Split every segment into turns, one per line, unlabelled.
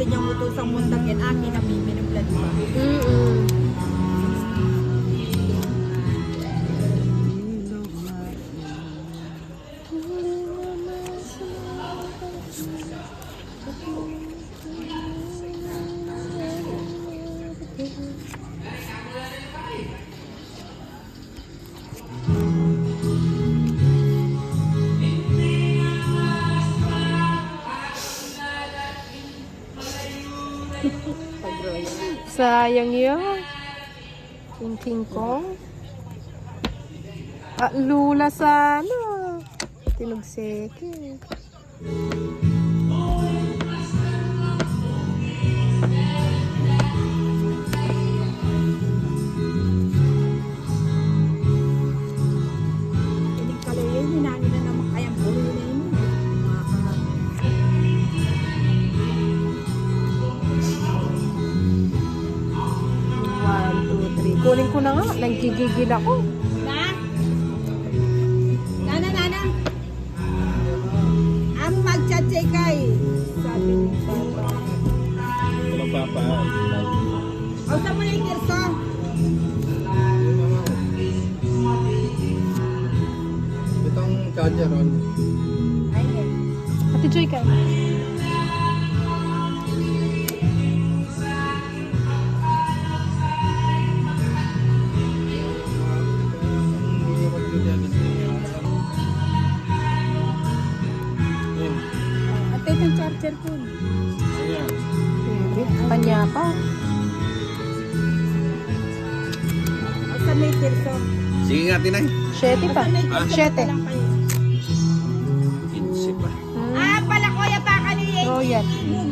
natin yung utusang mundagin, akin na minimula, di ba?
Sayang yun. King Kong. At lula sana. Tinugseke.
Hindi kalayin, hinangin na naman kayang puro na yun.
One, two, three. Kunin ko na nga. Nagigigil ako.
Na? Nana. Ang magtsatsikay. Sabi ni Papa.
Papa.
O, saan mo na yung kirso?
Itong charger on.
Ayun.
Ate Joy ka.
At ito yung charger ko.
Ayan.
Panya pa.
O, saan may kirso?
Sige nga, Tinay.
Shete pa. Shete.
Insip pa.
Ah, pala ko yung baka ni
Royal.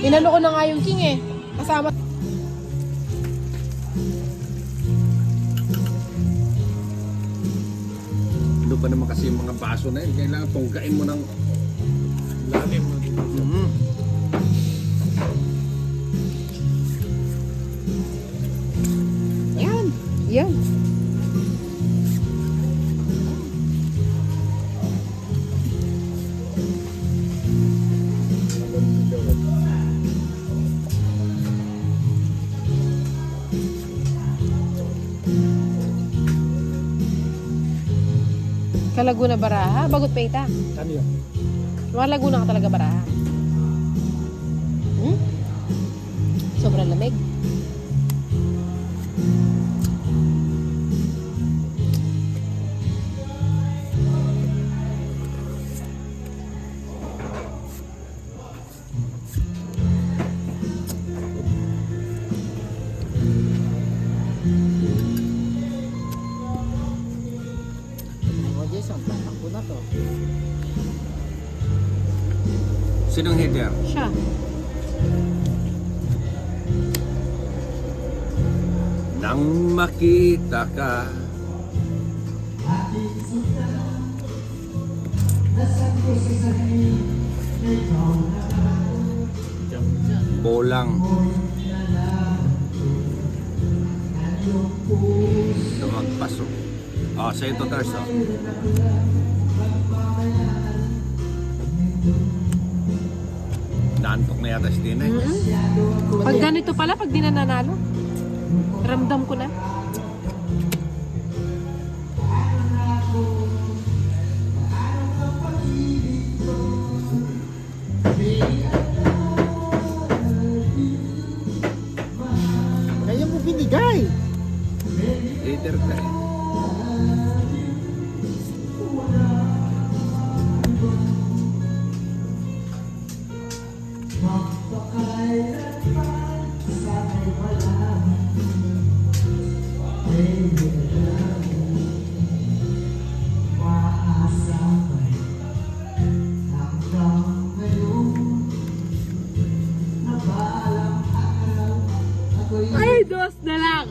Inano ko na nga yung king eh. Kasama.
Ano pa naman kasi yung mga baso na yun. Kailangan tungkain mo ng lalim.
Yan. Yan. Kalaguna Baraha, Bagot Peita.
Ano yun?
Mga Laguna ka talaga Baraha. Sobrang lamig.
Sinong header?
Siya.
Nang makita ka Bolang Lumagpasok. Sa ito, Tarso. Naantok na yata si Tinay.
Pag ganito pala, pag di na nanalo, ramdam ko na.
Kaya mo binigay.
Header ka eh.
Ay, dos na lang.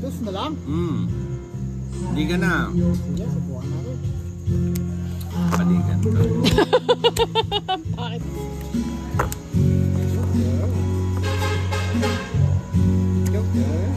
Dos na lang.
Hindi ka na.
Sige, subukan natin.
Paligan ka.
Bakit?
Joker.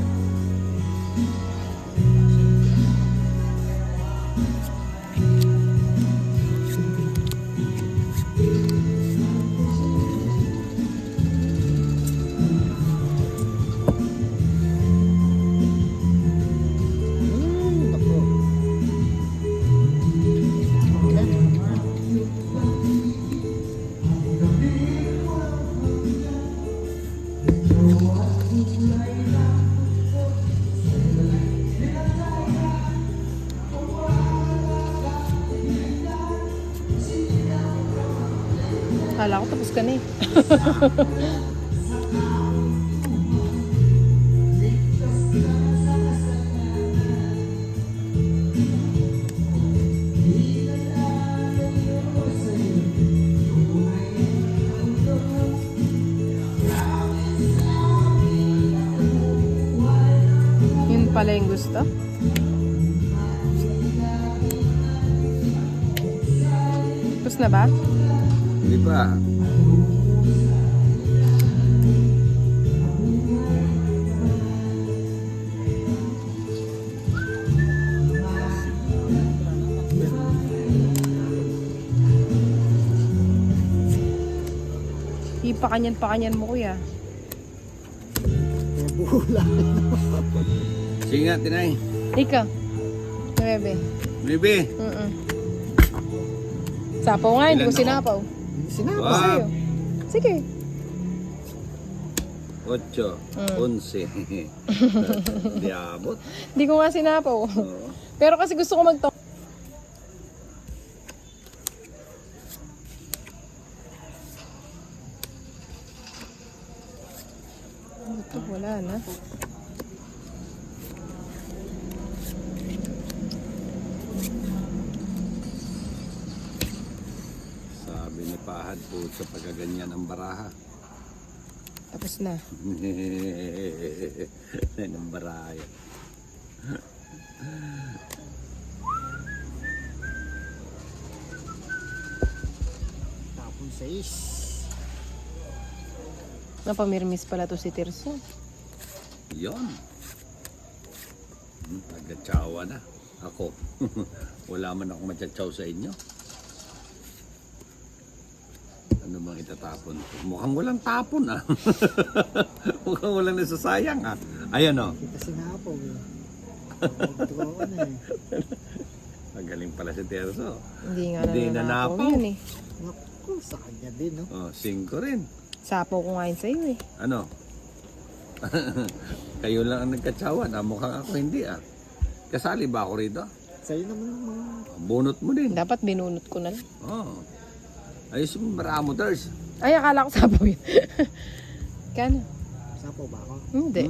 Yun pala yung gusto. Tapos na ba?
Hindi pa.
Ipakanyan mo kuya.
May bula.
Sige nga, Tinay.
Ikaw. Na bebe.
Bibi.
Sapaw nga, hindi ko
Ilan ako?
sinapaw.
Sinapa.
Wow.
Sa'yo. Sige.
8, 11. Di abot.
Hindi ko nga sinapaw.
Oo.
Pero kasi gusto ko magto. Ito, wala na.
Sabi ni Pahad po sa pagaganyan ang baraha.
Tapos na.
Ng baraha yan.
Tapon 6.
Napamirmis pala to si Tirso.
Yon. Nagkatsawa na. Ako. Wala man akong matsatsaw sa inyo. Ano bang itatapon? Mukhang walang tapon ah. Mukhang walang nasasayang ah. Ayan o.
Kita sinapa eh. Magtuwa na eh.
Magaling pala si Terso.
Hindi nga
Hindi
nananapaw
nanapaw.
yun eh.
Naku, sa kanya din no.
Oh, 5 rin.
Sapaw ko nga yun sa'yo eh.
Ano? Kayo lang ang nagkatsawa na mukhang ako hindi ah. Kasali ba ako rito?
Sa'yo naman ang mga
Bunot mo din.
Dapat binunot ko na lang.
Oh. Ayos mo maramo, Ters.
Ay, akala ko sapaw yun. Kano?
sapo ba ako?
Hindi.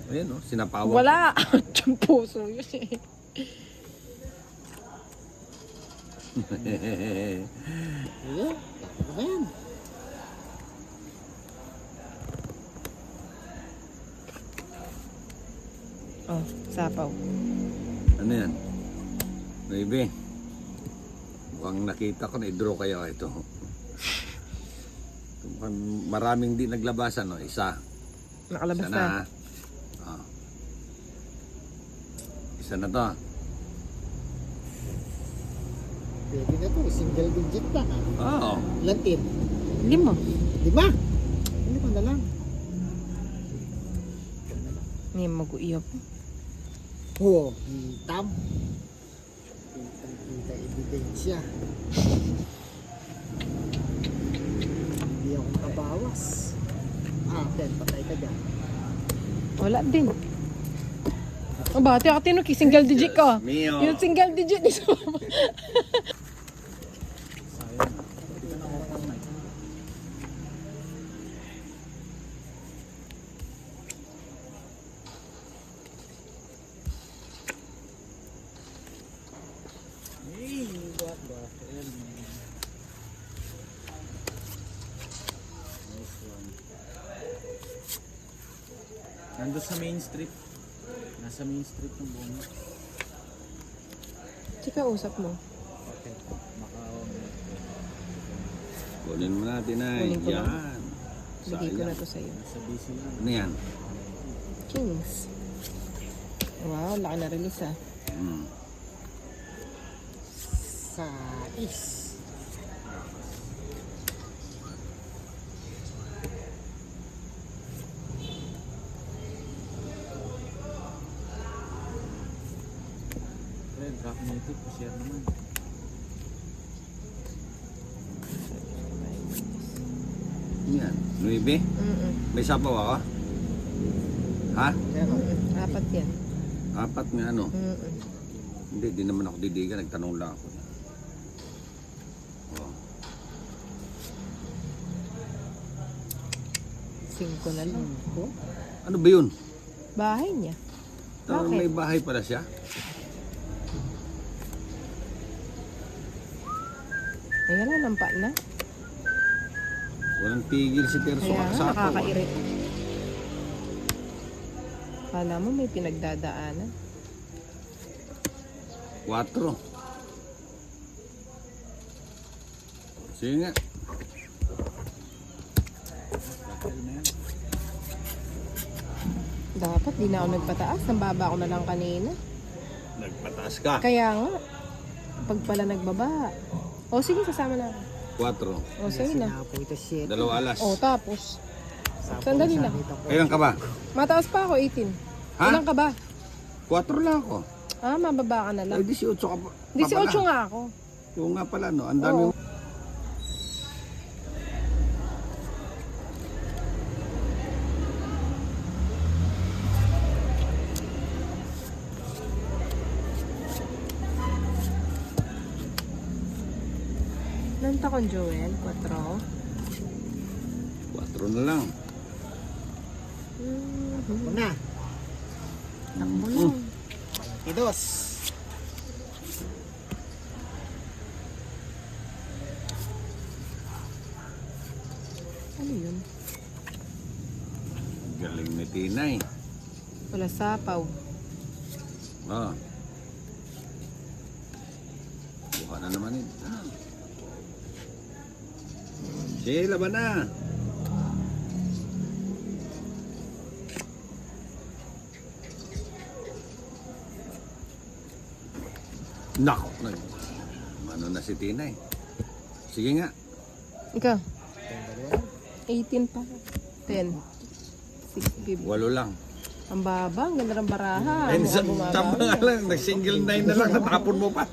Ayan oh, sinapawan.
Wala. Yung puso yun eh.
Ayan, tapos na yan.
Oh, sapaw.
Ano yan? Baby. Mukhang nakita ko na i-draw kayo ito. Mukhang maraming di naglabasan, no? Isa.
Nakalabas
Isa
na.
na. Oh. Isa na to.
Pwede na to, single digit lang ah.
Oo.
Ilan tin?
5.
5? 5 na lang.
Hindi mag-uiyap.
Oo, hitam. Kita ebidensya. Hindi ako makabawas. Ken, patay ka dyan.
Wala din. Oh, bati ako tinuki. Single digit ka.
Mio.
Yung single digit ni Sumama.
Nandun sa main street. Nasa main street ng buong.
Chika, usap mo.
Okay.
Kunin mo natin na.
Kunin ko na.
Yan.
Bigay ko na
Sayang.
to sa'yo.
Nasa busy lang.
Ano yan?
Kings. Wow, laki na release ah.
Hmm.
Sais.
Pre, drop native. Share naman.
Yan. 9. May sapaw ako? Ha?
Pero,
4 yan.
4 nga ano?
Mm-mm.
Hindi, di naman ako didigan. Nagtanong lang ako. Oh.
5 na lang.
Ano ba yun?
Bahay niya.
Parang
Bakit?
may bahay pala siya.
Ayan na, nampa na.
Walang tigil si Terso
Kaya nga,
sa ako.
nakakairit. Kala mo may pinagdadaanan.
4. Sige nga.
Dapat di na ako nagpataas. Nambaba ako na lang kanina.
Nagpataas ka.
Kaya nga, pag pala nagbaba. O sige, sasama na ako.
4.
O sige na.
Sinapo ito 7.
2 alas.
O tapos. Sandali lang.
Kailan ka ba?
Mataas pa ako, 18.
Ha?
Ilan ka ba?
4 lang ako.
Ah, mababa ka na lang.
Ay, 18 ka pa.
18 nga ako.
Oo nga pala, no? Ang dami.
Oo. Ilan taon, Joel? 4?
4 na lang.
Ako na.
Takbo lang.
22.
Ano yun?
Galing ni Tinay.
Wala sapaw.
Oh. Buka na naman yun. Sige, laban na. Nako. Ano na si Tinay? Sige nga.
Ikaw? 18 pa. 10. 6,
8 lang.
Ang baba, ang ganda ng baraha.
Ay,
Mukhang
sa
bumaba.
tama nga lang. Nag-single 9 na lang. Natapon mo pa.